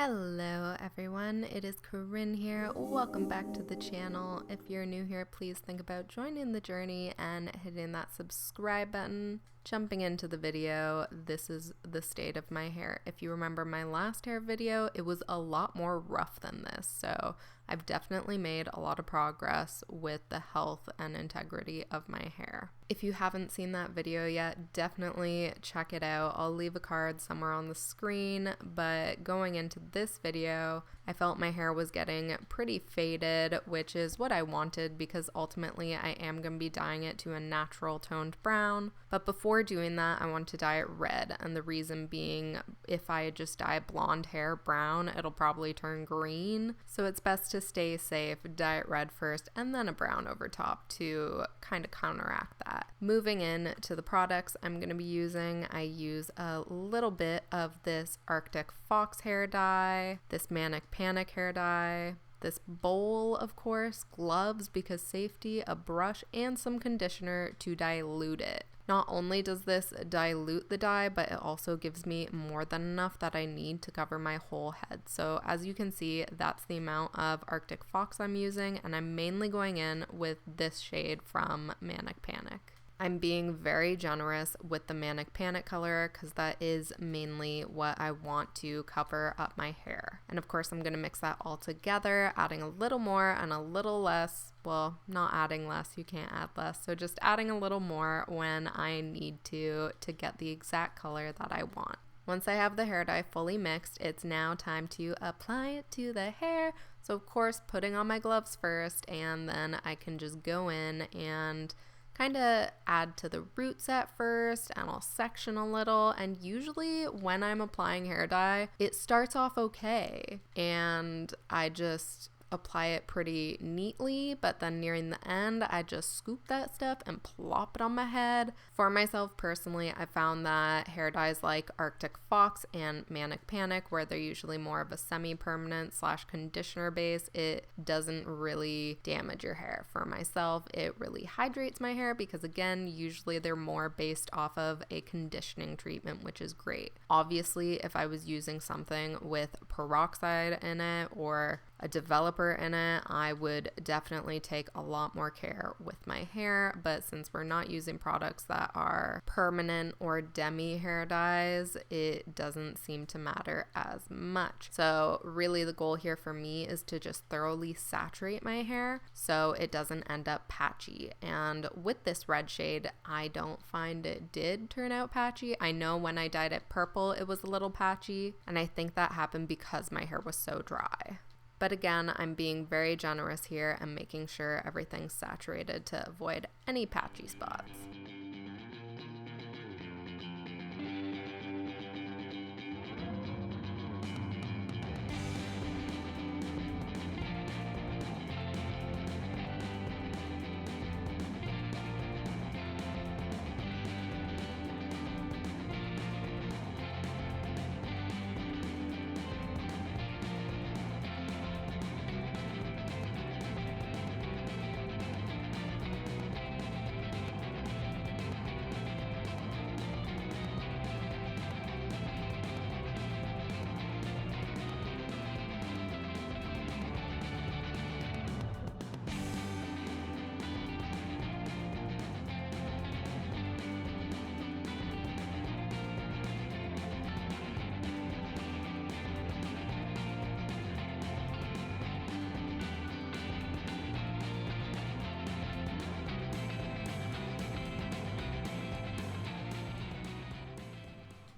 Hello everyone, it is Corinne here. Welcome back to the channel. If you're new here, please think about joining the journey and hitting that subscribe button. Jumping into the video, this is the state of my hair. If you remember my last hair video, it was a lot more rough than this, so I've definitely made a lot of progress with the health and integrity of my hair. If you haven't seen that video yet, definitely check it out. I'll leave a card somewhere on the screen, but going into this video, I felt my hair was getting pretty faded, which is what I wanted because ultimately I am going to be dyeing it to a natural toned brown. But before doing that, I want to dye it red, and the reason being if I just dye blonde hair brown, it'll probably turn green. So it's best to stay safe, dye it red first, and then a brown over top to kind of counteract that. Moving in to the products I'm going to be using, I use a little bit of this Arctic Fox hair dye, this Manic hair dye, this bowl, of course, gloves because safety, a brush, and some conditioner to dilute it. Not only does this dilute the dye, but it also gives me more than enough that I need to cover my whole head. So as you can see, that's the amount of Arctic Fox I'm using, and I'm mainly going in with this shade from Manic. I'm being very generous with the Manic color because that is mainly what I want to cover up my hair. And of course I'm going to mix that all together, adding a little more and a little less. Well, not adding less, you can't add less. So just adding a little more when I need to get the exact color that I want. Once I have the hair dye fully mixed, it's now time to apply it to the hair. So of course putting on my gloves first, and then I can just go in and kind of add to the roots at first, and I'll section a little. And usually when I'm applying hair dye, it starts off okay and I just apply it pretty neatly, but then nearing the end I just scoop that stuff and plop it on my head. For myself personally, I found that hair dyes like Arctic Fox and Manic, where they're usually more of a semi-permanent / conditioner base, it doesn't really damage your hair. For myself, it really hydrates my hair because again, usually they're more based off of a conditioning treatment, which is great. Obviously, if I was using something with peroxide in it or a developer in it, I would definitely take a lot more care with my hair, but since we're not using products that are permanent or demi hair dyes, it doesn't seem to matter as much. So really the goal here for me is to just thoroughly saturate my hair so it doesn't end up patchy. And with this red shade, I don't find it did turn out patchy. I know when I dyed it purple, it was a little patchy, and I think that happened because my hair was so dry. But again, I'm being very generous here and making sure everything's saturated to avoid any patchy spots.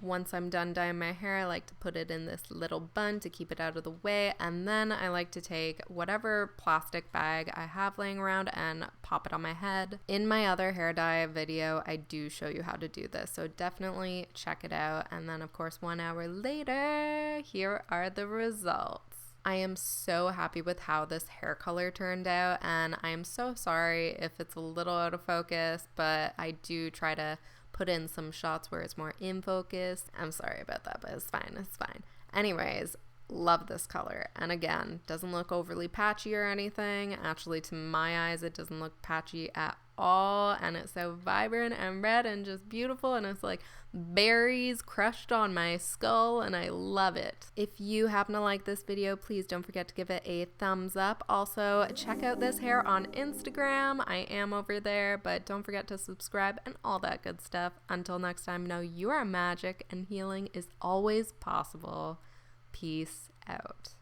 Once I'm done dyeing my hair, I like to put it in this little bun to keep it out of the way, and then I like to take whatever plastic bag I have laying around and pop it on my head. In my other hair dye video, I do show you how to do this, so definitely check it out. And then of course 1 hour later, here are the results. I am so happy with how this hair color turned out, and I am so sorry if it's a little out of focus, but I do try to put in some shots where it's more in focus. I'm sorry about that, but it's fine. Anyways, Love this color. And again, doesn't look overly patchy or anything. Actually, to my eyes, it doesn't look patchy at all. And it's so vibrant and red and just beautiful. And it's like berries crushed on my skull, and I love it. If you happen to like this video, please don't forget to give it a thumbs up. Also, check out this hair on Instagram. I am over there, but don't forget to subscribe and all that good stuff. Until next time, know you are magic and healing is always possible. Peace out.